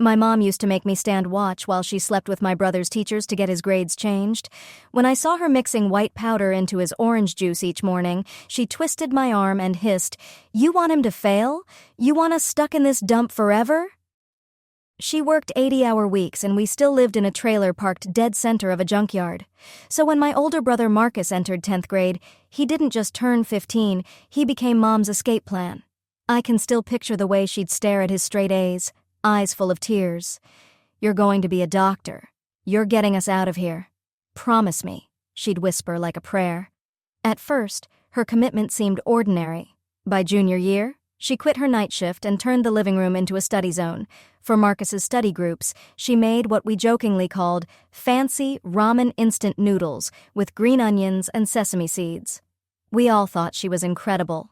My mom used to make me stand watch while she slept with my brother's teachers to get his grades changed. When I saw her mixing white powder into his orange juice each morning, she twisted my arm and hissed, "You want him to fail? You want us stuck in this dump forever?" She worked 80-hour weeks and we still lived in a trailer parked dead center of a junkyard. So when my older brother Marcus entered 10th grade, he didn't just turn 15, he became Mom's escape plan. I can still picture the way she'd stare at his straight A's, eyes full of tears. "You're going to be a doctor. You're getting us out of here. Promise me," she'd whisper like a prayer. At first, her commitment seemed ordinary. By junior year, she quit her night shift and turned the living room into a study zone. For Marcus's study groups, she made what we jokingly called fancy ramen instant noodles with green onions and sesame seeds. We all thought she was incredible.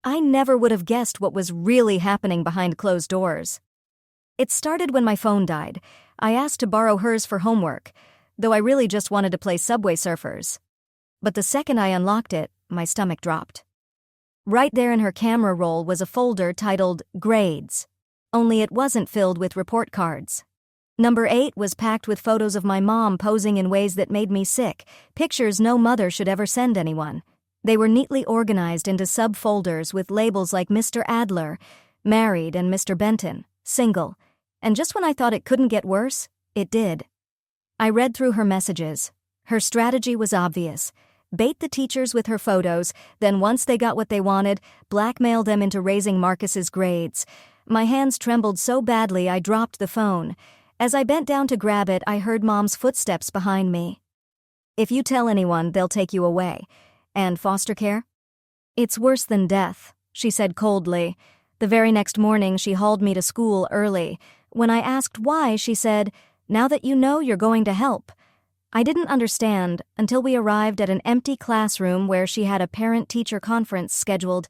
I never would have guessed what was really happening behind closed doors. It started when my phone died. I asked to borrow hers for homework, though I really just wanted to play Subway Surfers. But the second I unlocked it, my stomach dropped. Right there in her camera roll was a folder titled Grades, only it wasn't filled with report cards. Number 8 was packed with photos of my mom posing in ways that made me sick, pictures no mother should ever send anyone. They were neatly organized into subfolders with labels like Mr. Adler, married, and Mr. Benton, single. And just when I thought it couldn't get worse, it did. I read through her messages. Her strategy was obvious. Bait the teachers with her photos, then once they got what they wanted, blackmail them into raising Marcus's grades. My hands trembled so badly I dropped the phone. As I bent down to grab it, I heard Mom's footsteps behind me. "If you tell anyone, they'll take you away. And foster care?" "It's worse than death," she said coldly. The very next morning, she hauled me to school early. When I asked why, she said, "Now that you know, you're going to help." I didn't understand until we arrived at an empty classroom where she had a parent-teacher conference scheduled.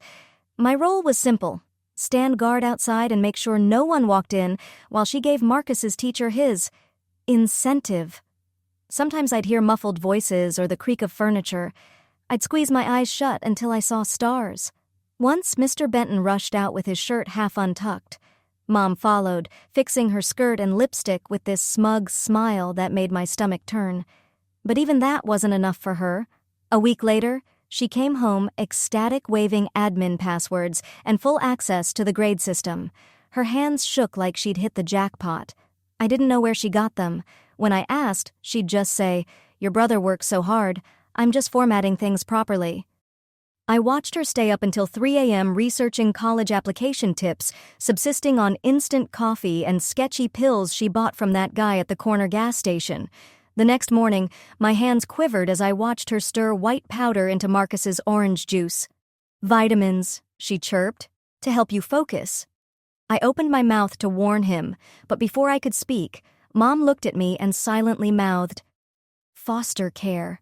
My role was simple: stand guard outside and make sure no one walked in while she gave Marcus's teacher his incentive. Sometimes I'd hear muffled voices or the creak of furniture. I'd squeeze my eyes shut until I saw stars. Once Mr. Benton rushed out with his shirt half untucked. Mom followed, fixing her skirt and lipstick with this smug smile that made my stomach turn. But even that wasn't enough for her. A week later, she came home ecstatic, waving admin passwords and full access to the grade system. Her hands shook like she'd hit the jackpot. I didn't know where she got them. When I asked, she'd just say, "Your brother works so hard. I'm just formatting things properly." I watched her stay up until 3 a.m. researching college application tips, subsisting on instant coffee and sketchy pills she bought from that guy at the corner gas station. The next morning, my hands quivered as I watched her stir white powder into Marcus's orange juice. "Vitamins," she chirped, "to help you focus." I opened my mouth to warn him, but before I could speak, Mom looked at me and silently mouthed, "Foster care."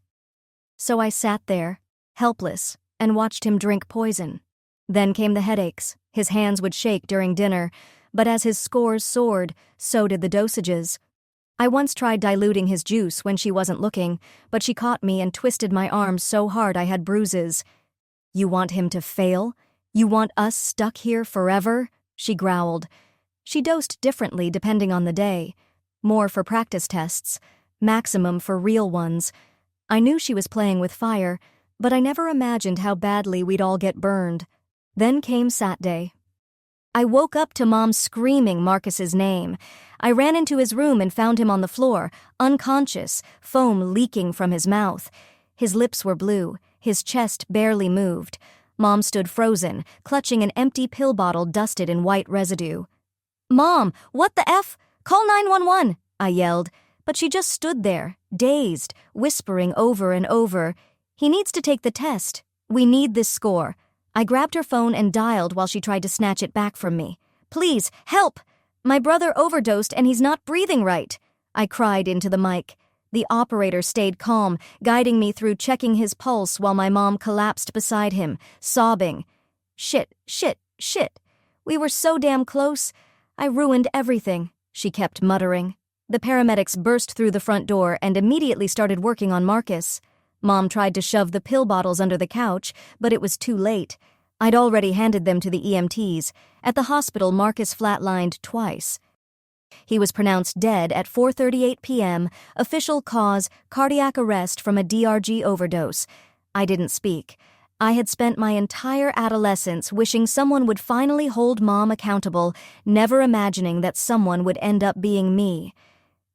So I sat there, helpless, and watched him drink poison. Then came the headaches. His hands would shake during dinner, but as his scores soared, so did the dosages. I once tried diluting his juice when she wasn't looking, but she caught me and twisted my arm so hard I had bruises. "You want him to fail? You want us stuck here forever?" she growled. She dosed differently depending on the day. More for practice tests, maximum for real ones. I knew she was playing with fire, but I never imagined how badly we'd all get burned. Then came Saturday. I woke up to Mom screaming Marcus's name. I ran into his room and found him on the floor, unconscious, foam leaking from his mouth. His lips were blue, his chest barely moved. Mom stood frozen, clutching an empty pill bottle dusted in white residue. "Mom, what the F? Call 911, I yelled, but she just stood there, dazed, whispering over and over, "He needs to take the test. We need this score." I grabbed her phone and dialed while she tried to snatch it back from me. "Please, help! My brother overdosed and he's not breathing right," I cried into the mic. The operator stayed calm, guiding me through checking his pulse while my mom collapsed beside him, sobbing. "Shit, shit, shit. We were so damn close. I ruined everything," she kept muttering. The paramedics burst through the front door and immediately started working on Marcus. Mom tried to shove the pill bottles under the couch, but it was too late. I'd already handed them to the EMTs. At the hospital, Marcus flatlined twice. He was pronounced dead at 4:38 p.m., official cause cardiac arrest from a DRG overdose. I didn't speak. I had spent my entire adolescence wishing someone would finally hold Mom accountable, never imagining that someone would end up being me.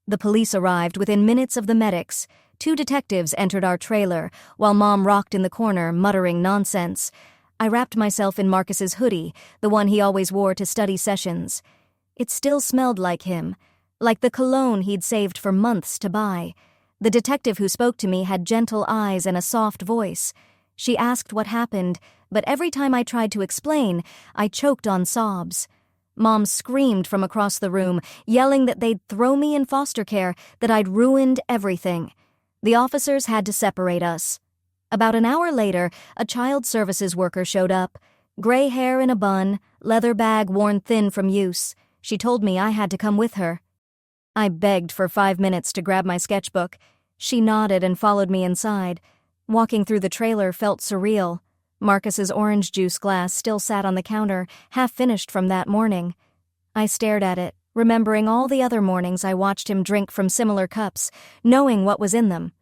The police arrived within minutes of the medics. 2 detectives entered our trailer, while Mom rocked in the corner, muttering nonsense. I wrapped myself in Marcus's hoodie, the one he always wore to study sessions. It still smelled like him, like the cologne he'd saved for months to buy. The detective who spoke to me had gentle eyes and a soft voice. She asked what happened, but every time I tried to explain, I choked on sobs. Mom screamed from across the room, yelling that they'd throw me in foster care, that I'd ruined everything. The officers had to separate us. About an hour later, a child services worker showed up. Gray hair in a bun, leather bag worn thin from use. She told me I had to come with her. I begged for 5 minutes to grab my sketchbook. She nodded and followed me inside. Walking through the trailer felt surreal. Marcus's orange juice glass still sat on the counter, half finished from that morning. I stared at it, remembering all the other mornings I watched him drink from similar cups, knowing what was in them.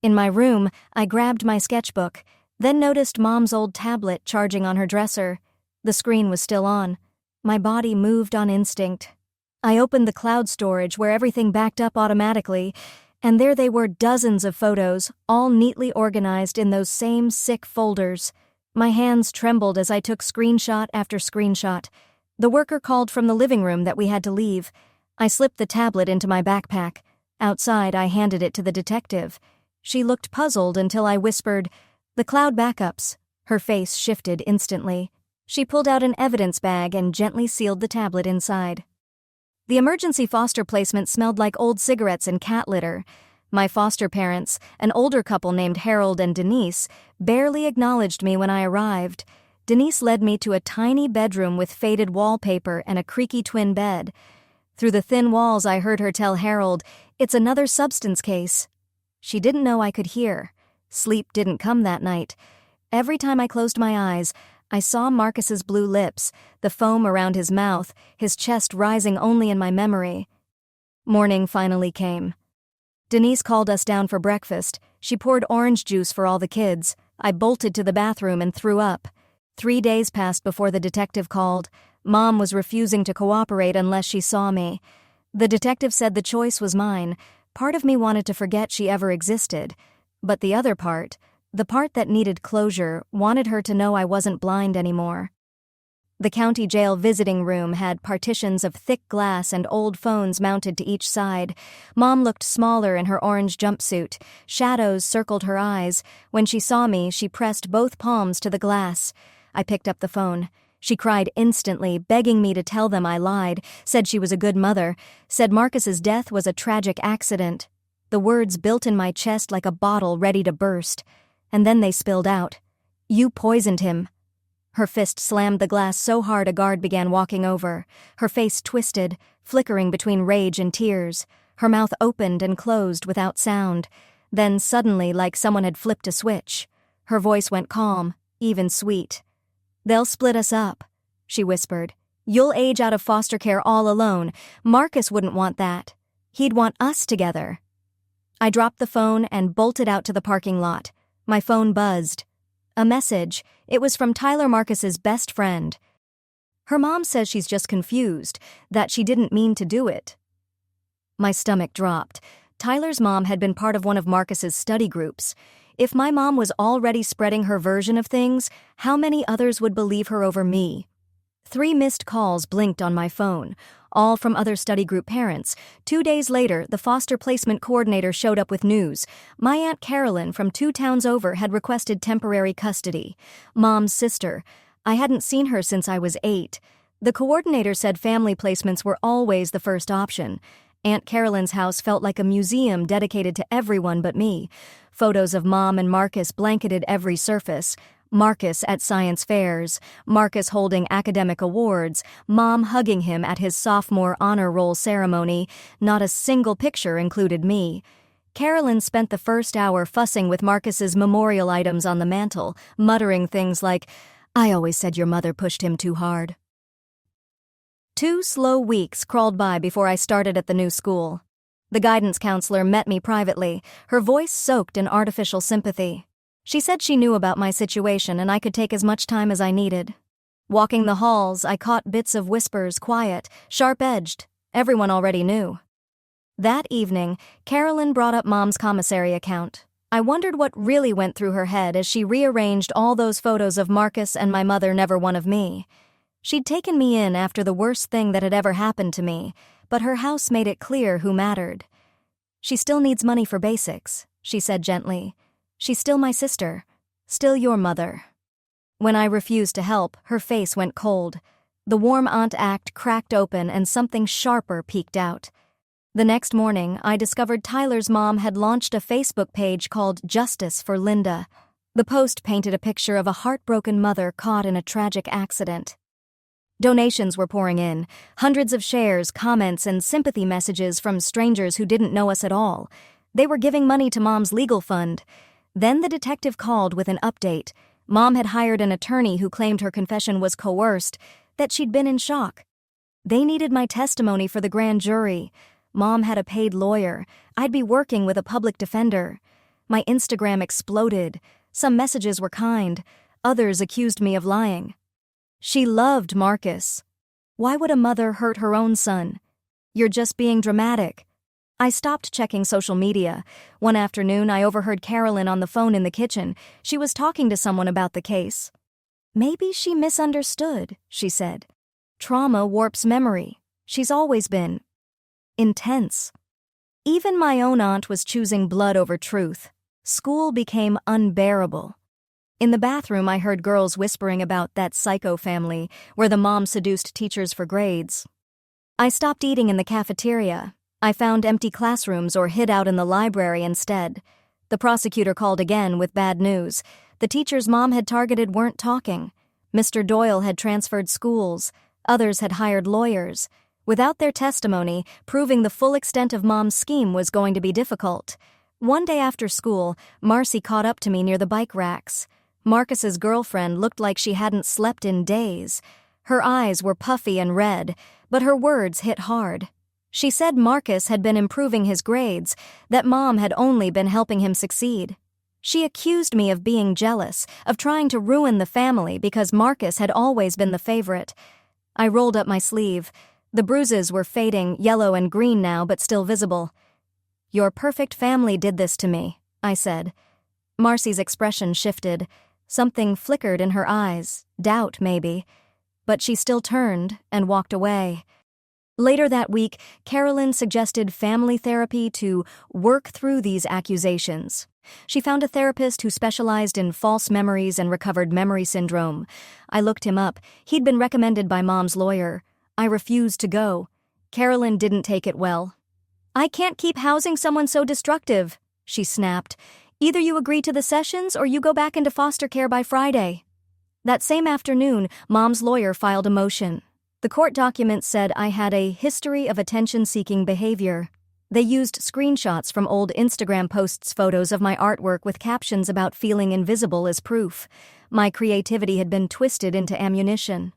In my room, I grabbed my sketchbook, then noticed Mom's old tablet charging on her dresser. The screen was still on. My body moved on instinct. I opened the cloud storage where everything backed up automatically, and there they were, dozens of photos, all neatly organized in those same sick folders. My hands trembled as I took screenshot after screenshot. The worker called from the living room that we had to leave. I slipped the tablet into my backpack. Outside, I handed it to the detective. She looked puzzled until I whispered, "The cloud backups." Her face shifted instantly. She pulled out an evidence bag and gently sealed the tablet inside. The emergency foster placement smelled like old cigarettes and cat litter. My foster parents, an older couple named Harold and Denise, barely acknowledged me when I arrived. Denise led me to a tiny bedroom with faded wallpaper and a creaky twin bed. Through the thin walls, I heard her tell Harold, "It's another substance case." She didn't know I could hear. Sleep didn't come that night. Every time I closed my eyes, I saw Marcus's blue lips, the foam around his mouth, his chest rising only in my memory. Morning finally came. Denise called us down for breakfast. She poured orange juice for all the kids. I bolted to the bathroom and threw up. 3 days passed before the detective called. Mom was refusing to cooperate unless she saw me. The detective said the choice was mine. Part of me wanted to forget she ever existed. But the other part, the part that needed closure, wanted her to know I wasn't blind anymore. The county jail visiting room had partitions of thick glass and old phones mounted to each side. Mom looked smaller in her orange jumpsuit. Shadows circled her eyes. When she saw me, she pressed both palms to the glass. I picked up the phone. She cried instantly, begging me to tell them I lied, said she was a good mother, said Marcus's death was a tragic accident. The words built in my chest like a bottle ready to burst. And then they spilled out. "You poisoned him." Her fist slammed the glass so hard a guard began walking over. Her face twisted, flickering between rage and tears. Her mouth opened and closed without sound. Then suddenly, like someone had flipped a switch, her voice went calm, even sweet. "They'll split us up," she whispered. "You'll age out of foster care all alone. Marcus wouldn't want that. He'd want us together." I dropped the phone and bolted out to the parking lot. My phone buzzed. A message. It was from Tyler Marcus's best friend. Her mom says she's just confused, that she didn't mean to do it. My stomach dropped. Tyler's mom had been part of one of Marcus's study groups. If my mom was already spreading her version of things, how many others would believe her over me? 3 missed calls blinked on my phone, all from other study group parents. 2 days later, the foster placement coordinator showed up with news. My Aunt Carolyn from 2 towns over had requested temporary custody. Mom's sister. I hadn't seen her since I was 8. The coordinator said family placements were always the first option. Aunt Carolyn's house felt like a museum dedicated to everyone but me. Photos of Mom and Marcus blanketed every surface. Marcus at science fairs, Marcus holding academic awards, Mom hugging him at his sophomore honor roll ceremony. Not a single picture included me. Carolyn spent the first hour fussing with Marcus's memorial items on the mantel, muttering things like, "I always said your mother pushed him too hard." 2 slow weeks crawled by before I started at the new school. The guidance counselor met me privately, her voice soaked in artificial sympathy. She said she knew about my situation and I could take as much time as I needed. Walking the halls, I caught bits of whispers, quiet, sharp-edged. Everyone already knew. That evening, Carolyn brought up Mom's commissary account. I wondered what really went through her head as she rearranged all those photos of Marcus and my mother, never one of me. She'd taken me in after the worst thing that had ever happened to me, but her house made it clear who mattered. "She still needs money for basics," she said gently. "She's still my sister. Still your mother." When I refused to help, her face went cold. The warm aunt act cracked open and something sharper peeked out. The next morning, I discovered Tyler's mom had launched a Facebook page called Justice for Linda. The post painted a picture of a heartbroken mother caught in a tragic accident. Donations were pouring in, hundreds of shares, comments, and sympathy messages from strangers who didn't know us at all. They were giving money to Mom's legal fund. Then the detective called with an update. Mom had hired an attorney who claimed her confession was coerced, that she'd been in shock. They needed my testimony for the grand jury. Mom had a paid lawyer. I'd be working with a public defender. My Instagram exploded. Some messages were kind. Others accused me of lying. She loved Marcus. Why would a mother hurt her own son? You're just being dramatic. I stopped checking social media. One afternoon, I overheard Carolyn on the phone in the kitchen. She was talking to someone about the case. "Maybe she misunderstood," she said. "Trauma warps memory. She's always been intense." Even my own aunt was choosing blood over truth. School became unbearable. In the bathroom, I heard girls whispering about that psycho family where the mom seduced teachers for grades. I stopped eating in the cafeteria. I found empty classrooms or hid out in the library instead. The prosecutor called again with bad news. The teachers Mom had targeted weren't talking. Mr. Doyle had transferred schools. Others had hired lawyers. Without their testimony, proving the full extent of Mom's scheme was going to be difficult. One day after school, Marcy caught up to me near the bike racks. Marcus's girlfriend looked like she hadn't slept in days. Her eyes were puffy and red, but her words hit hard. She said Marcus had been improving his grades, that Mom had only been helping him succeed. She accused me of being jealous, of trying to ruin the family because Marcus had always been the favorite. I rolled up my sleeve. The bruises were fading, yellow and green now, but still visible. "Your perfect family did this to me," I said. Marcy's expression shifted. Something flickered in her eyes, doubt maybe. But she still turned and walked away. Later that week, Carolyn suggested family therapy to work through these accusations. She found a therapist who specialized in false memories and recovered memory syndrome. I looked him up. He'd been recommended by Mom's lawyer. I refused to go. Carolyn didn't take it well. "I can't keep housing someone so destructive," she snapped. "Either you agree to the sessions or you go back into foster care by Friday." That same afternoon, Mom's lawyer filed a motion. The court documents said I had a history of attention-seeking behavior. They used screenshots from old Instagram posts, photos of my artwork with captions about feeling invisible as proof. My creativity had been twisted into ammunition.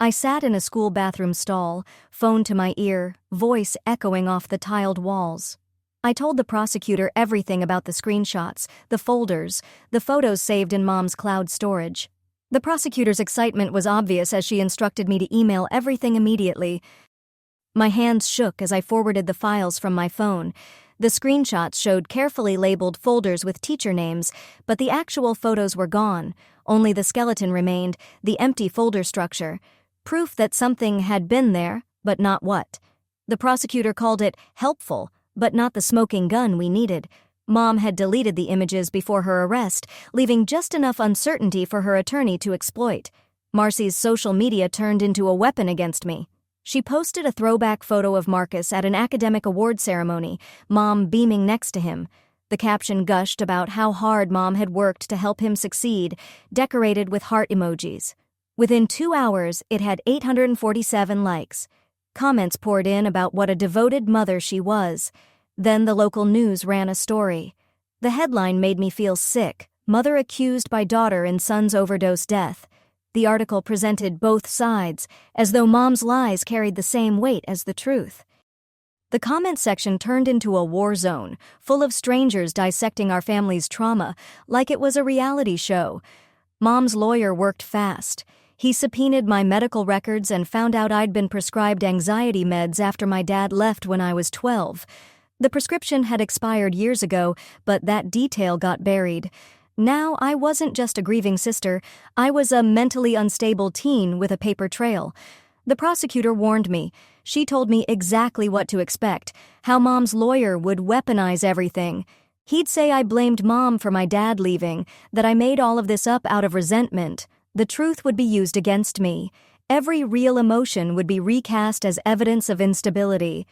I sat in a school bathroom stall, phone to my ear, voice echoing off the tiled walls. I told the prosecutor everything about the screenshots, the folders, the photos saved in Mom's cloud storage. The prosecutor's excitement was obvious as she instructed me to email everything immediately. My hands shook as I forwarded the files from my phone. The screenshots showed carefully labeled folders with teacher names, but the actual photos were gone. Only the skeleton remained, the empty folder structure. Proof that something had been there, but not what. The prosecutor called it helpful, but not the smoking gun we needed. Mom had deleted the images before her arrest, leaving just enough uncertainty for her attorney to exploit. Marcy's social media turned into a weapon against me. She posted a throwback photo of Marcus at an academic award ceremony, Mom beaming next to him. The caption gushed about how hard Mom had worked to help him succeed, decorated with heart emojis. Within 2 hours, it had 847 likes. Comments poured in about what a devoted mother she was. Then the local news ran a story. The headline made me feel sick. Mother accused by daughter in son's overdose death. The article presented both sides, as though Mom's lies carried the same weight as the truth. The comment section turned into a war zone, full of strangers dissecting our family's trauma, like it was a reality show. Mom's lawyer worked fast. He subpoenaed my medical records and found out I'd been prescribed anxiety meds after my dad left when I was 12. The prescription had expired years ago, but that detail got buried. Now I wasn't just a grieving sister, I was a mentally unstable teen with a paper trail. The prosecutor warned me. She told me exactly what to expect, how Mom's lawyer would weaponize everything. He'd say I blamed Mom for my dad leaving, that I made all of this up out of resentment. The truth would be used against me. Every real emotion would be recast as evidence of instability.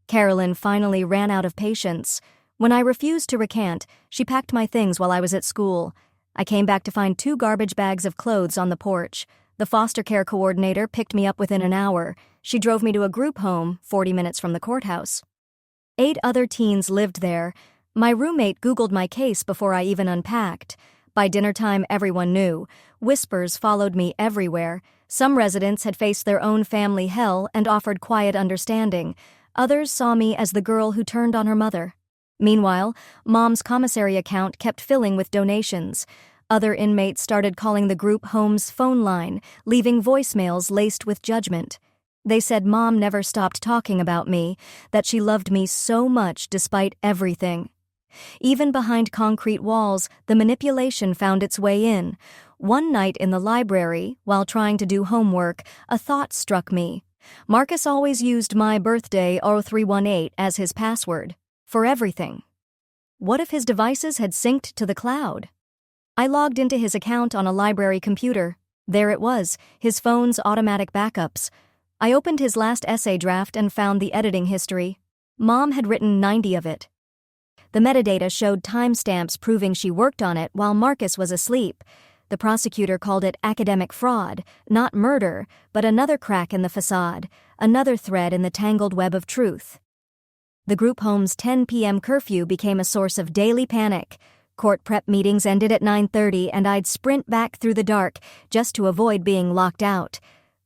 Carolyn finally ran out of patience. When I refused to recant, she packed my things while I was at school. I came back to find 2 garbage bags of clothes on the porch. The foster care coordinator picked me up within an hour. She drove me to a group home 40 minutes from the courthouse. 8 other teens lived there. My roommate Googled my case before I even unpacked. By dinner time, everyone knew. Whispers followed me everywhere. Some residents had faced their own family hell and offered quiet understanding. Others saw me as the girl who turned on her mother. Meanwhile, Mom's commissary account kept filling with donations. Other inmates started calling the group home's phone line, leaving voicemails laced with judgment. They said Mom never stopped talking about me, that she loved me so much despite everything. Even behind concrete walls, the manipulation found its way in. One night in the library, while trying to do homework, a thought struck me. Marcus always used my birthday 0318 as his password. For everything. What if his devices had synced to the cloud? I logged into his account on a library computer. There it was, his phone's automatic backups. I opened his last essay draft and found the editing history. Mom had written 90 of it. The metadata showed timestamps proving she worked on it while Marcus was asleep. The prosecutor called it academic fraud, not murder, but another crack in the facade, another thread in the tangled web of truth. The group home's 10 p.m. curfew became a source of daily panic. Court prep meetings ended at 9:30 and I'd sprint back through the dark just to avoid being locked out.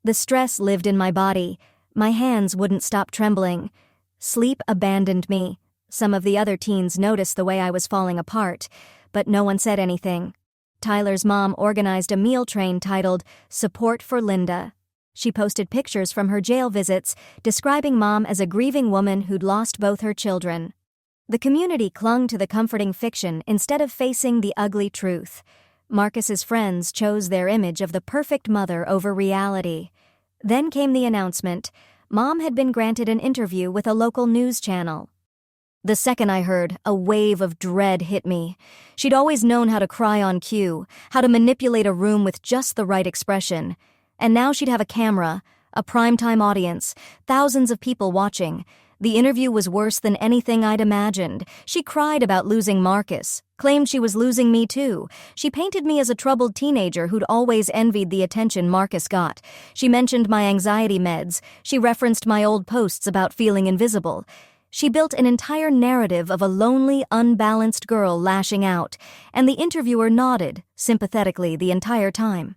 The stress lived in my body. My hands wouldn't stop trembling. Sleep abandoned me. Some of the other teens noticed the way I was falling apart, but no one said anything. Tyler's mom organized a meal train titled Support for Linda. She posted pictures from her jail visits, describing Mom as a grieving woman who'd lost both her children. The community clung to the comforting fiction instead of facing the ugly truth. Marcus's friends chose their image of the perfect mother over reality. Then came the announcement. Mom had been granted an interview with a local news channel. The second I heard, a wave of dread hit me. She'd always known how to cry on cue, how to manipulate a room with just the right expression. And now she'd have a camera, a primetime audience, thousands of people watching. The interview was worse than anything I'd imagined. She cried about losing Marcus, claimed she was losing me too. She painted me as a troubled teenager who'd always envied the attention Marcus got. She mentioned my anxiety meds. She referenced my old posts about feeling invisible. She built an entire narrative of a lonely, unbalanced girl lashing out, and the interviewer nodded, sympathetically, the entire time.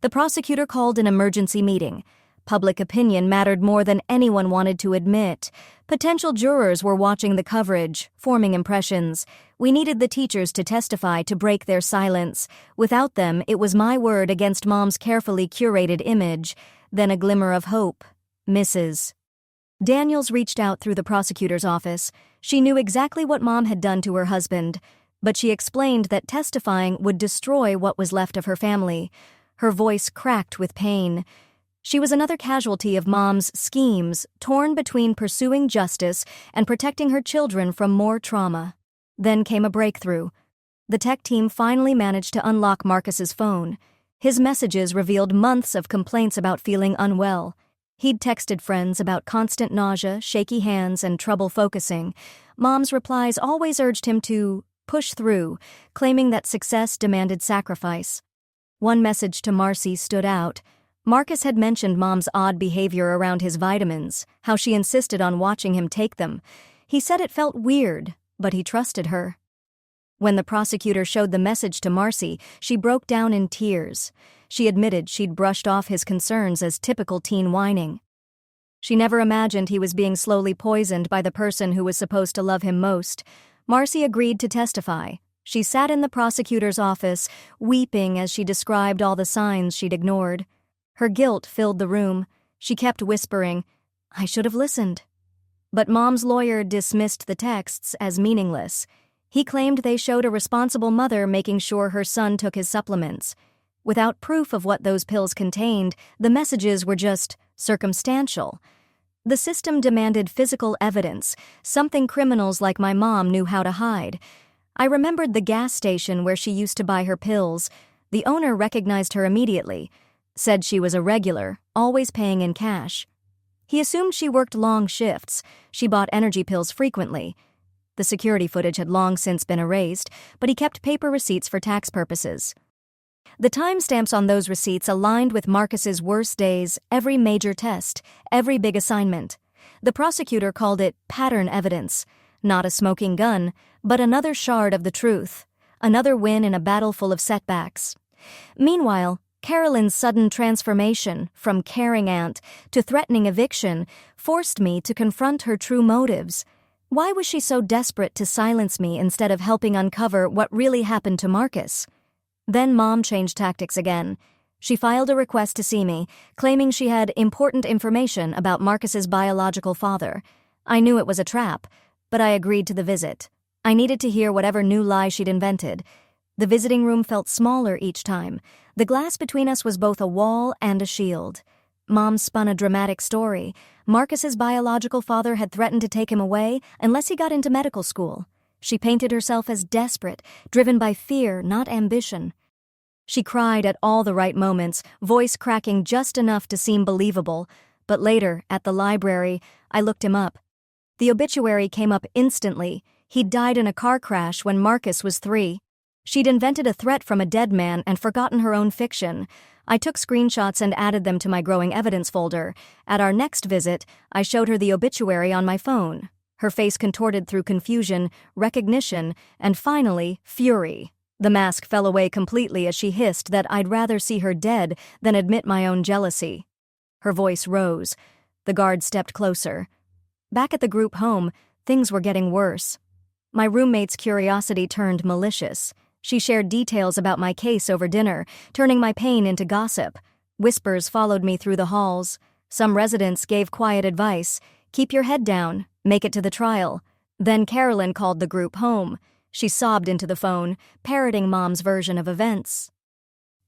The prosecutor called an emergency meeting. Public opinion mattered more than anyone wanted to admit. Potential jurors were watching the coverage, forming impressions. We needed the teachers to testify to break their silence. Without them, it was my word against Mom's carefully curated image. Then a glimmer of hope. Mrs. Daniels reached out through the prosecutor's office. She knew exactly what Mom had done to her husband, but she explained that testifying would destroy what was left of her family. Her voice cracked with pain. She was another casualty of Mom's schemes, torn between pursuing justice and protecting her children from more trauma. Then came a breakthrough. The tech team finally managed to unlock Marcus's phone. His messages revealed months of complaints about feeling unwell. He'd texted friends about constant nausea, shaky hands, and trouble focusing. Mom's replies always urged him to push through, claiming that success demanded sacrifice. One message to Marcy stood out. Marcus had mentioned Mom's odd behavior around his vitamins, how she insisted on watching him take them. He said it felt weird, but he trusted her. When the prosecutor showed the message to Marcy, she broke down in tears. She admitted she'd brushed off his concerns as typical teen whining. She never imagined he was being slowly poisoned by the person who was supposed to love him most. Marcy agreed to testify. She sat in the prosecutor's office, weeping as she described all the signs she'd ignored. Her guilt filled the room. She kept whispering, "I should have listened." But Mom's lawyer dismissed the texts as meaningless. He claimed they showed a responsible mother making sure her son took his supplements. Without proof of what those pills contained, the messages were just circumstantial. The system demanded physical evidence, something criminals like my mom knew how to hide. I remembered the gas station where she used to buy her pills. The owner recognized her immediately, said she was a regular, always paying in cash. He assumed she worked long shifts. She bought energy pills frequently. The security footage had long since been erased, but he kept paper receipts for tax purposes. The timestamps on those receipts aligned with Marcus's worst days, every major test, every big assignment. The prosecutor called it pattern evidence, not a smoking gun, but another shard of the truth, another win in a battle full of setbacks. Meanwhile, Carolyn's sudden transformation from caring aunt to threatening eviction forced me to confront her true motives. Why was she so desperate to silence me instead of helping uncover what really happened to Marcus? Then Mom changed tactics again. She filed a request to see me, claiming she had important information about Marcus's biological father. I knew it was a trap, but I agreed to the visit. I needed to hear whatever new lie she'd invented. The visiting room felt smaller each time. The glass between us was both a wall and a shield. Mom spun a dramatic story. Marcus's biological father had threatened to take him away unless he got into medical school. She painted herself as desperate, driven by fear, not ambition. She cried at all the right moments, voice cracking just enough to seem believable. But later, at the library, I looked him up. The obituary came up instantly. He'd died in a car crash when Marcus was 3. She'd invented a threat from a dead man and forgotten her own fiction. I took screenshots and added them to my growing evidence folder. At our next visit, I showed her the obituary on my phone. Her face contorted through confusion, recognition, and finally, fury. The mask fell away completely as she hissed that I'd rather see her dead than admit my own jealousy. Her voice rose. The guard stepped closer. Back at the group home, things were getting worse. My roommate's curiosity turned malicious. She shared details about my case over dinner, turning my pain into gossip. Whispers followed me through the halls. Some residents gave quiet advice. Keep your head down. Make it to the trial. Then Carolyn called the group home. She sobbed into the phone, parroting Mom's version of events.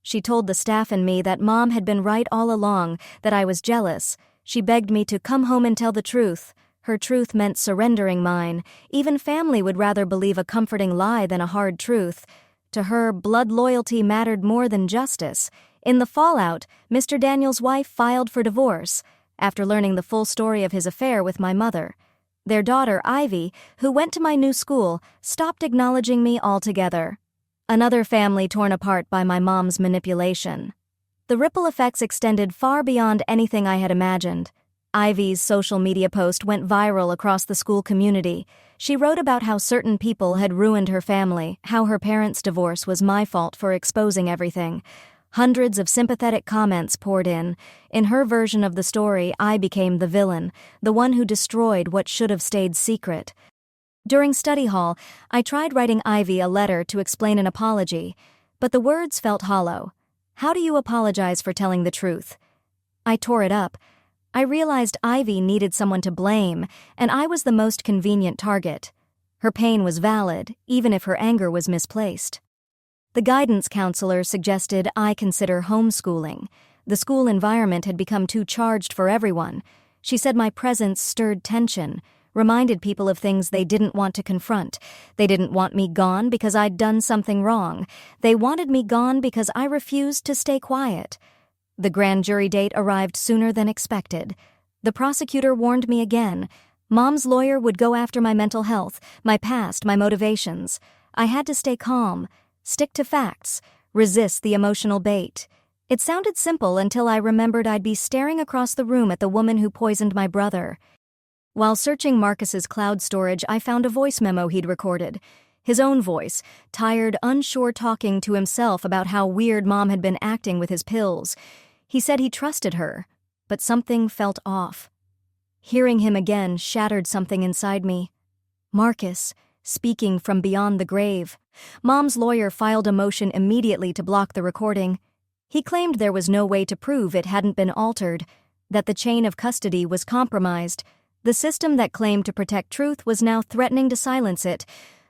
She told the staff and me that Mom had been right all along, that I was jealous. She begged me to come home and tell the truth. Her truth meant surrendering mine. Even family would rather believe a comforting lie than a hard truth. To her, blood loyalty mattered more than justice. In the fallout, Mr. Daniel's wife filed for divorce after learning the full story of his affair with my mother. Their daughter, Ivy, who went to my new school, stopped acknowledging me altogether. Another family torn apart by my mom's manipulation. The ripple effects extended far beyond anything I had imagined. Ivy's social media post went viral across the school community. She wrote about how certain people had ruined her family, how her parents' divorce was my fault for exposing everything. Hundreds of sympathetic comments poured in. In her version of the story, I became the villain, the one who destroyed what should have stayed secret. During study hall, I tried writing Ivy a letter to explain an apology, but the words felt hollow. How do you apologize for telling the truth? I tore it up. I realized Ivy needed someone to blame, and I was the most convenient target. Her pain was valid, even if her anger was misplaced. The guidance counselor suggested I consider homeschooling. The school environment had become too charged for everyone. She said my presence stirred tension, reminded people of things they didn't want to confront. They didn't want me gone because I'd done something wrong. They wanted me gone because I refused to stay quiet. The grand jury date arrived sooner than expected. The prosecutor warned me again. Mom's lawyer would go after my mental health, my past, my motivations. I had to stay calm, stick to facts, resist the emotional bait. It sounded simple until I remembered I'd be staring across the room at the woman who poisoned my brother. While searching Marcus's cloud storage, I found a voice memo he'd recorded. His own voice, tired, unsure, talking to himself about how weird Mom had been acting with his pills. He said he trusted her, but something felt off. Hearing him again shattered something inside me. Marcus, speaking from beyond the grave. Mom's lawyer filed a motion immediately to block the recording. He claimed there was no way to prove it hadn't been altered, that the chain of custody was compromised. The system that claimed to protect truth was now threatening to silence it.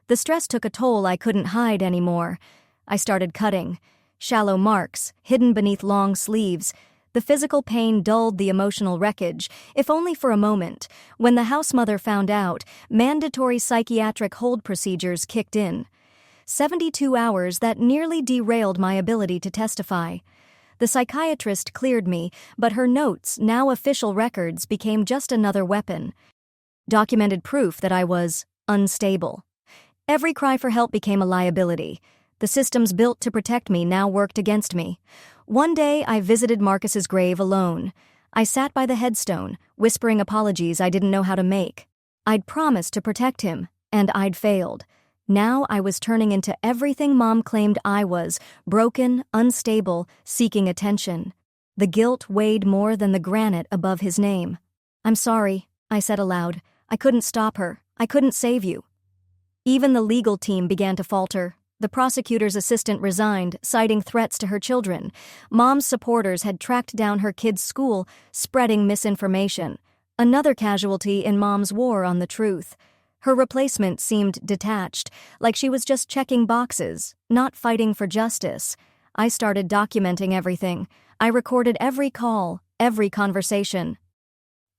The stress took a toll I couldn't hide anymore. I started cutting. Shallow marks, hidden beneath long sleeves. The physical pain dulled the emotional wreckage, if only for a moment. When the house mother found out, mandatory psychiatric hold procedures kicked in. 72 hours that nearly derailed my ability to testify. The psychiatrist cleared me, but her notes, now official records, became just another weapon. Documented proof that I was unstable. Every cry for help became a liability. The systems built to protect me now worked against me. One day, I visited Marcus's grave alone. I sat by the headstone, whispering apologies I didn't know how to make. I'd promised to protect him, and I'd failed. Now I was turning into everything Mom claimed I was, broken, unstable, seeking attention. The guilt weighed more than the granite above his name. "I'm sorry," I said aloud. "I couldn't stop her. I couldn't save you." Even the legal team began to falter. The prosecutor's assistant resigned, citing threats to her children. Mom's supporters had tracked down her kids' school, spreading misinformation. Another casualty in Mom's war on the truth. Her replacement seemed detached, like she was just checking boxes, not fighting for justice. I started documenting everything. I recorded every call, every conversation.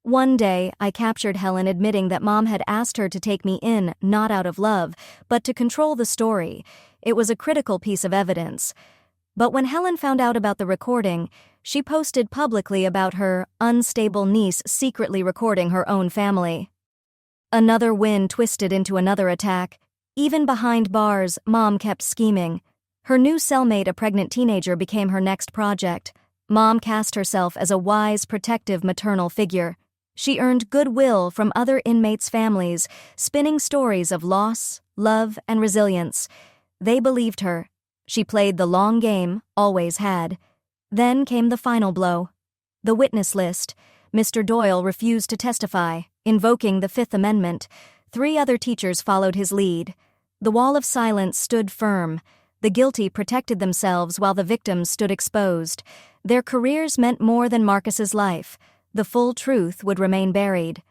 One day, I captured Helen admitting that Mom had asked her to take me in, not out of love, but to control the story. It was a critical piece of evidence. But when Helen found out about the recording, she posted publicly about her unstable niece secretly recording her own family. Another win twisted into another attack. Even behind bars, Mom kept scheming. Her new cellmate, a pregnant teenager, became her next project. Mom cast herself as a wise, protective maternal figure. She earned goodwill from other inmates' families, spinning stories of loss, love, and resilience. They believed her. She played the long game, always had. Then came the final blow. The witness list. Mr. Doyle refused to testify, invoking the Fifth Amendment. 3 other teachers followed his lead. The wall of silence stood firm. The guilty protected themselves while the victims stood exposed. Their careers meant more than Marcus's life. The full truth would remain buried.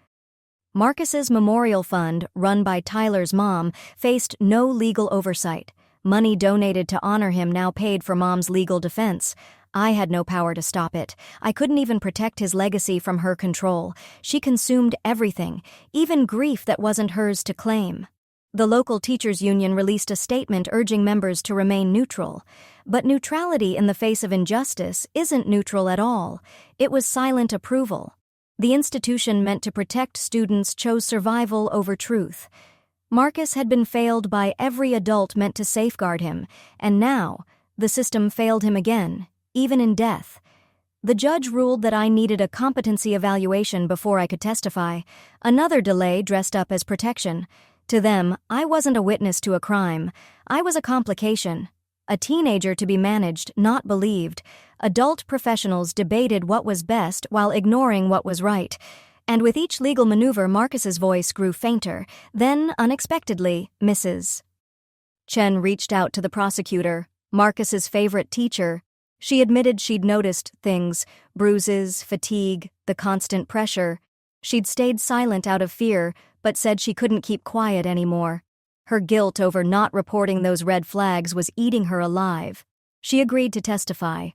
Marcus's memorial fund, run by Tyler's mom, faced no legal oversight. Money donated to honor him now paid for Mom's legal defense. I had no power to stop it. I couldn't even protect his legacy from her control. She consumed everything, even grief that wasn't hers to claim. The local teachers' union released a statement urging members to remain neutral. But neutrality in the face of injustice isn't neutral at all. It was silent approval. The institution meant to protect students chose survival over truth. Marcus had been failed by every adult meant to safeguard him, and now the system failed him again, even in death. The judge ruled that I needed a competency evaluation before I could testify, another delay dressed up as protection. To them, I wasn't a witness to a crime. I was a complication. A teenager to be managed, not believed. Adult professionals debated what was best while ignoring what was right. And with each legal maneuver, Marcus's voice grew fainter. Then, unexpectedly, Mrs. Chen reached out to the prosecutor, Marcus's favorite teacher. She admitted she'd noticed things, bruises, fatigue, the constant pressure. She'd stayed silent out of fear, but said she couldn't keep quiet anymore. Her guilt over not reporting those red flags was eating her alive. She agreed to testify.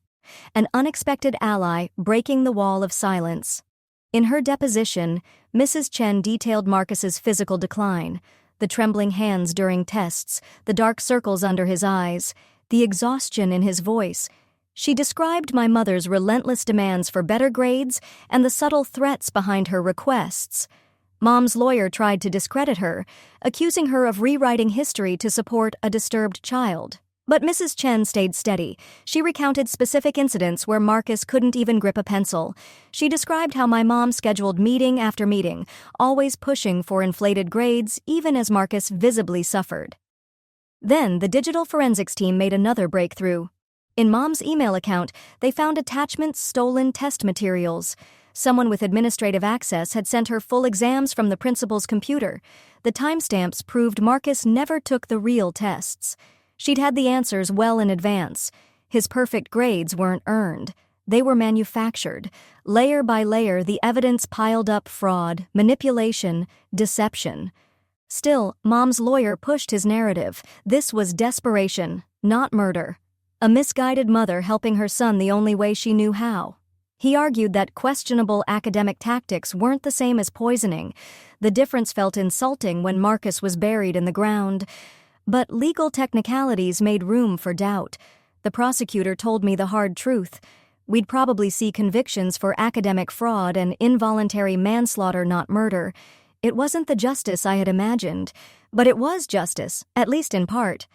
An unexpected ally breaking the wall of silence. In her deposition, Mrs. Chen detailed Marcus's physical decline, the trembling hands during tests, the dark circles under his eyes, the exhaustion in his voice. She described my mother's relentless demands for better grades and the subtle threats behind her requests. Mom's lawyer tried to discredit her, accusing her of rewriting history to support a disturbed child. But Mrs. Chen stayed steady. She recounted specific incidents where Marcus couldn't even grip a pencil. She described how my mom scheduled meeting after meeting, always pushing for inflated grades even as Marcus visibly suffered. Then, the digital forensics team made another breakthrough. In Mom's email account, they found attachments, stolen test materials. Someone with administrative access had sent her full exams from the principal's computer. The timestamps proved Marcus never took the real tests. She'd had the answers well in advance. His perfect grades weren't earned. They were manufactured. Layer by layer, the evidence piled up: fraud, manipulation, deception. Still, Mom's lawyer pushed his narrative. This was desperation, not murder. A misguided mother helping her son the only way she knew how. He argued that questionable academic tactics weren't the same as poisoning. The difference felt insulting when Marcus was buried in the ground. But legal technicalities made room for doubt. The prosecutor told me the hard truth. We'd probably see convictions for academic fraud and involuntary manslaughter, not murder. It wasn't the justice I had imagined, but it was justice, at least in part.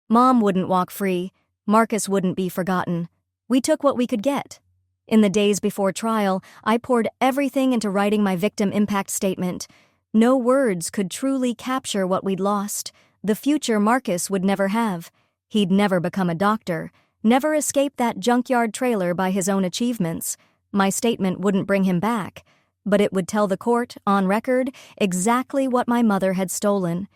Mom wouldn't walk free. Marcus wouldn't be forgotten. We took what we could get. In the days before trial, I poured everything into writing my victim impact statement. No words could truly capture what we'd lost, the future Marcus would never have. He'd never become a doctor, never escape that junkyard trailer by his own achievements. My statement wouldn't bring him back, but it would tell the court, on record, exactly what my mother had stolen.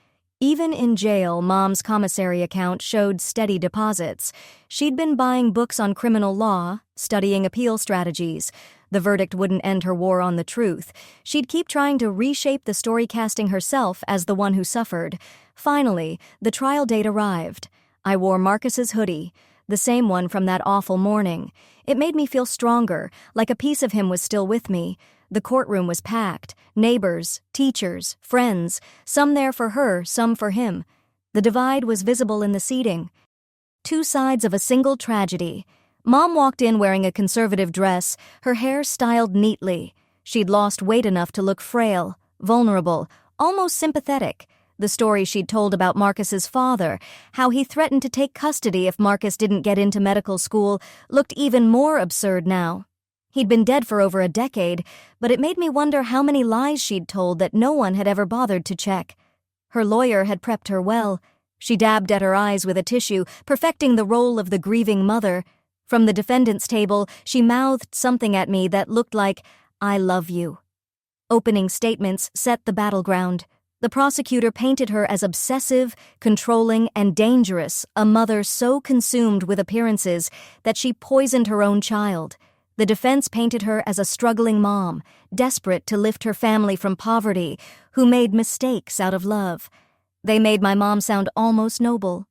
Even in jail, Mom's commissary account showed steady deposits. She'd been buying books on criminal law, studying appeal strategies. The verdict wouldn't end her war on the truth. She'd keep trying to reshape the story, casting herself as the one who suffered. Finally, the trial date arrived. I wore Marcus's hoodie, the same one from that awful morning. It made me feel stronger, like a piece of him was still with me. The courtroom was packed. Neighbors, teachers, friends, some there for her, some for him. The divide was visible in the seating. Two sides of a single tragedy. Mom walked in wearing a conservative dress, her hair styled neatly. She'd lost weight enough to look frail, vulnerable, almost sympathetic. The story she'd told about Marcus's father, how he threatened to take custody if Marcus didn't get into medical school, looked even more absurd now. He'd been dead for over a decade, but it made me wonder how many lies she'd told that no one had ever bothered to check. Her lawyer had prepped her well. She dabbed at her eyes with a tissue, perfecting the role of the grieving mother. From the defendant's table, she mouthed something at me that looked like, "I love you." Opening statements set the battleground. The prosecutor painted her as obsessive, controlling, and dangerous, a mother so consumed with appearances that she poisoned her own child. The defense painted her as a struggling mom, desperate to lift her family from poverty, who made mistakes out of love. They made my mom sound almost noble.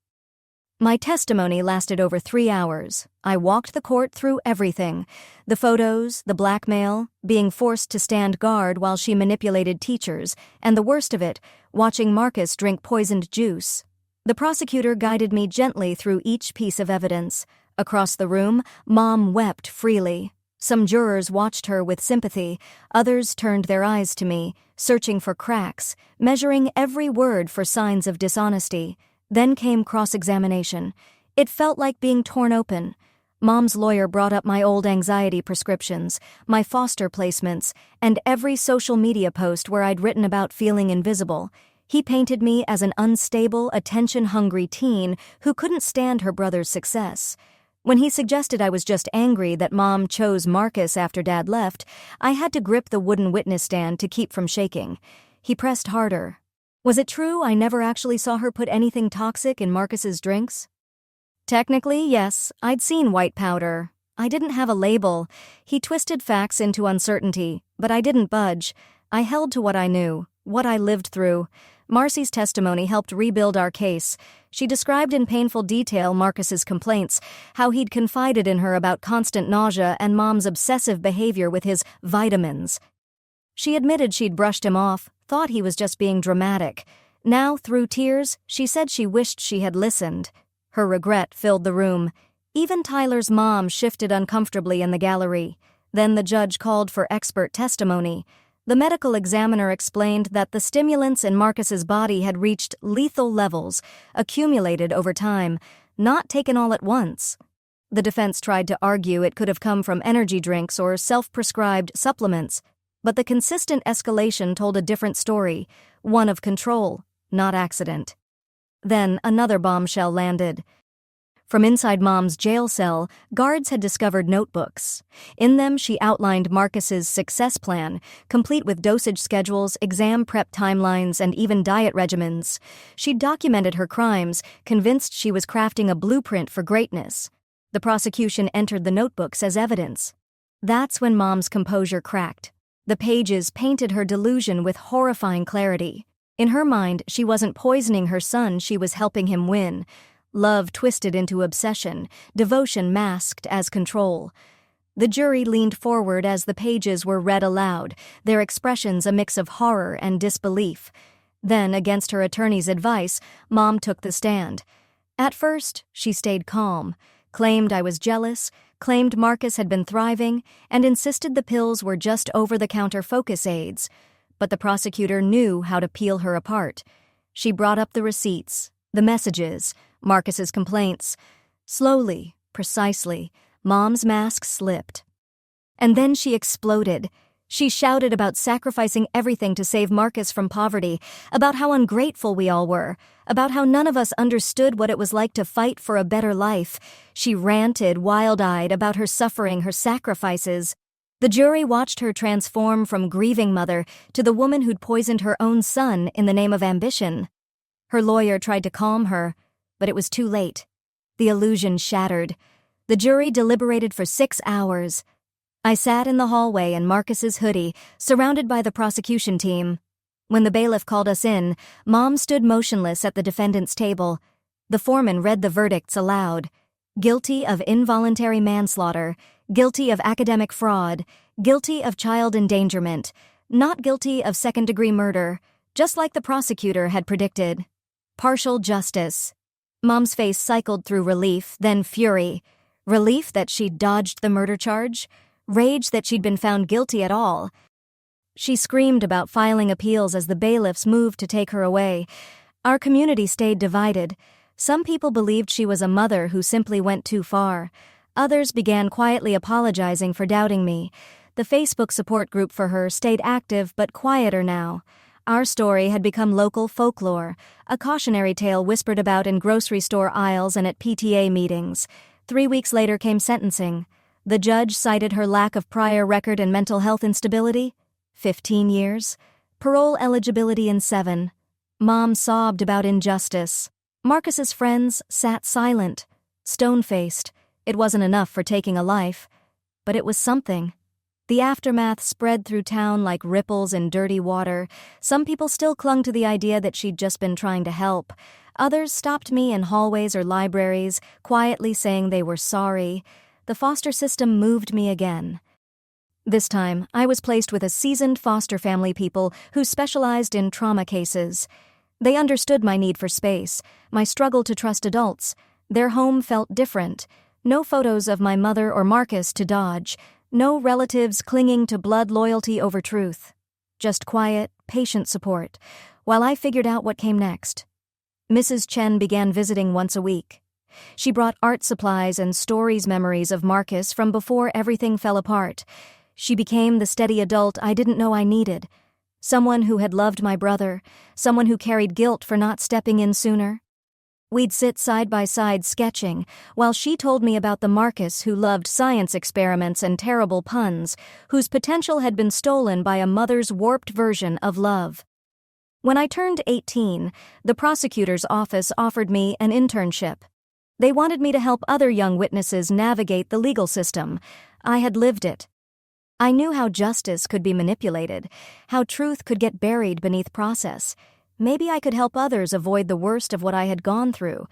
My testimony lasted over 3 hours. I walked the court through everything: the photos, the blackmail, being forced to stand guard while she manipulated teachers, and the worst of it, watching Marcus drink poisoned juice. The prosecutor guided me gently through each piece of evidence. Across the room, Mom wept freely. Some jurors watched her with sympathy. Others turned their eyes to me, searching for cracks, measuring every word for signs of dishonesty. Then came cross-examination. It felt like being torn open. Mom's lawyer brought up my old anxiety prescriptions, my foster placements, and every social media post where I'd written about feeling invisible. He painted me as an unstable, attention-hungry teen who couldn't stand her brother's success. When he suggested I was just angry that Mom chose Marcus after Dad left, I had to grip the wooden witness stand to keep from shaking. He pressed harder. Was it true I never actually saw her put anything toxic in Marcus's drinks? Technically, yes, I'd seen white powder. I didn't have a label. He twisted facts into uncertainty, but I didn't budge. I held to what I knew, what I lived through. Marcy's testimony helped rebuild our case. She described in painful detail Marcus's complaints, how he'd confided in her about constant nausea and Mom's obsessive behavior with his vitamins. She admitted she'd brushed him off, thought he was just being dramatic. Now, through tears, she said she wished she had listened. Her regret filled the room. Even Tyler's mom shifted uncomfortably in the gallery. Then the judge called for expert testimony. The medical examiner explained that the stimulants in Marcus's body had reached lethal levels, accumulated over time, not taken all at once. The defense tried to argue it could have come from energy drinks or self-prescribed supplements, but the consistent escalation told a different story, one of control, not accident. Then another bombshell landed. From inside Mom's jail cell, guards had discovered notebooks. In them, she outlined Marcus's success plan, complete with dosage schedules, exam prep timelines, and even diet regimens. She'd documented her crimes, convinced she was crafting a blueprint for greatness. The prosecution entered the notebooks as evidence. That's when Mom's composure cracked. The pages painted her delusion with horrifying clarity. In her mind, she wasn't poisoning her son, she was helping him win. Love twisted into obsession, devotion masked as control. The jury leaned forward as the pages were read aloud, their expressions a mix of horror and disbelief. Then, against her attorney's advice, Mom took the stand. At first, she stayed calm, claimed I was jealous, claimed Marcus had been thriving, and insisted the pills were just over-the-counter focus aids. But the prosecutor knew how to peel her apart. She brought up the receipts, the messages, Marcus's complaints. Slowly, precisely, Mom's mask slipped. And then she exploded. She shouted about sacrificing everything to save Marcus from poverty, about how ungrateful we all were, about how none of us understood what it was like to fight for a better life. She ranted, wild-eyed, about her suffering, her sacrifices. The jury watched her transform from grieving mother to the woman who'd poisoned her own son in the name of ambition. Her lawyer tried to calm her, but it was too late. The illusion shattered. The jury deliberated for 6 hours. I sat in the hallway in Marcus's hoodie, surrounded by the prosecution team. When the bailiff called us in, Mom stood motionless at the defendant's table. The foreman read the verdicts aloud. Guilty of involuntary manslaughter, guilty of academic fraud, guilty of child endangerment, not guilty of second-degree murder, just like the prosecutor had predicted. Partial justice. Mom's face cycled through relief, then fury. Relief that she'd dodged the murder charge, rage that she'd been found guilty at all. She screamed about filing appeals as the bailiffs moved to take her away. Our community stayed divided. Some people believed she was a mother who simply went too far. Others began quietly apologizing for doubting me. The Facebook support group for her stayed active but quieter now. Our story had become local folklore, a cautionary tale whispered about in grocery store aisles and at PTA meetings. 3 weeks later came sentencing. The judge cited her lack of prior record and mental health instability. 15 years. Parole eligibility in 7. Mom sobbed about injustice. Marcus's friends sat silent, stone-faced. It wasn't enough for taking a life, but it was something. The aftermath spread through town like ripples in dirty water. Some people still clung to the idea that she'd just been trying to help. Others stopped me in hallways or libraries, quietly saying they were sorry. The foster system moved me again. This time, I was placed with a seasoned foster family people who specialized in trauma cases. They understood my need for space, my struggle to trust adults. Their home felt different. No photos of my mother or Marcus to dodge. No relatives clinging to blood loyalty over truth. Just quiet, patient support, while I figured out what came next. Mrs. Chen began visiting once a week. She brought art supplies and memories of Marcus from before everything fell apart. She became the steady adult I didn't know I needed. Someone who had loved my brother, someone who carried guilt for not stepping in sooner. We'd sit side by side sketching, while she told me about the Marcus who loved science experiments and terrible puns, whose potential had been stolen by a mother's warped version of love. When I turned 18, the prosecutor's office offered me an internship. They wanted me to help other young witnesses navigate the legal system. I had lived it. I knew how justice could be manipulated, how truth could get buried beneath process. Maybe I could help others avoid the worst of what I had gone through.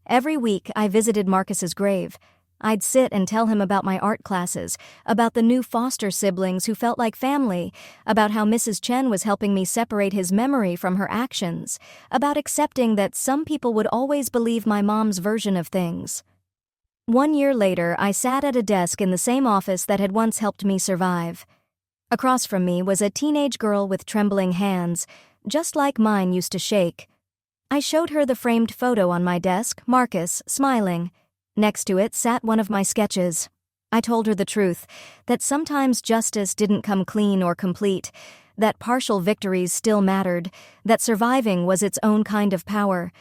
Every week, I visited Marcus's grave. I'd sit and tell him about my art classes, about the new foster siblings who felt like family, about how Mrs. Chen was helping me separate his memory from her actions, about accepting that some people would always believe my mom's version of things. 1 year later, I sat at a desk in the same office that had once helped me survive. Across from me was a teenage girl with trembling hands, just like mine used to shake. I showed her the framed photo on my desk, Marcus, smiling. Next to it sat one of my sketches. I told her the truth, that sometimes justice didn't come clean or complete, that partial victories still mattered, that surviving was its own kind of power.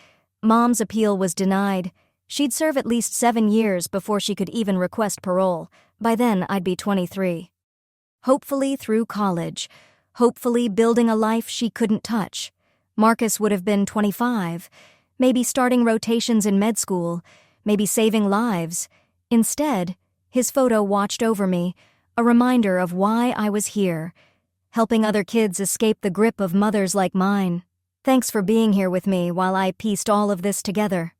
Mom's appeal was denied. She'd serve at least 7 years before she could even request parole. By then, I'd be 23. Hopefully through college. Hopefully building a life she couldn't touch. Marcus would have been 25. Maybe starting rotations in med school. Maybe saving lives. Instead, his photo watched over me, a reminder of why I was here. Helping other kids escape the grip of mothers like mine. Thanks for being here with me while I pieced all of this together.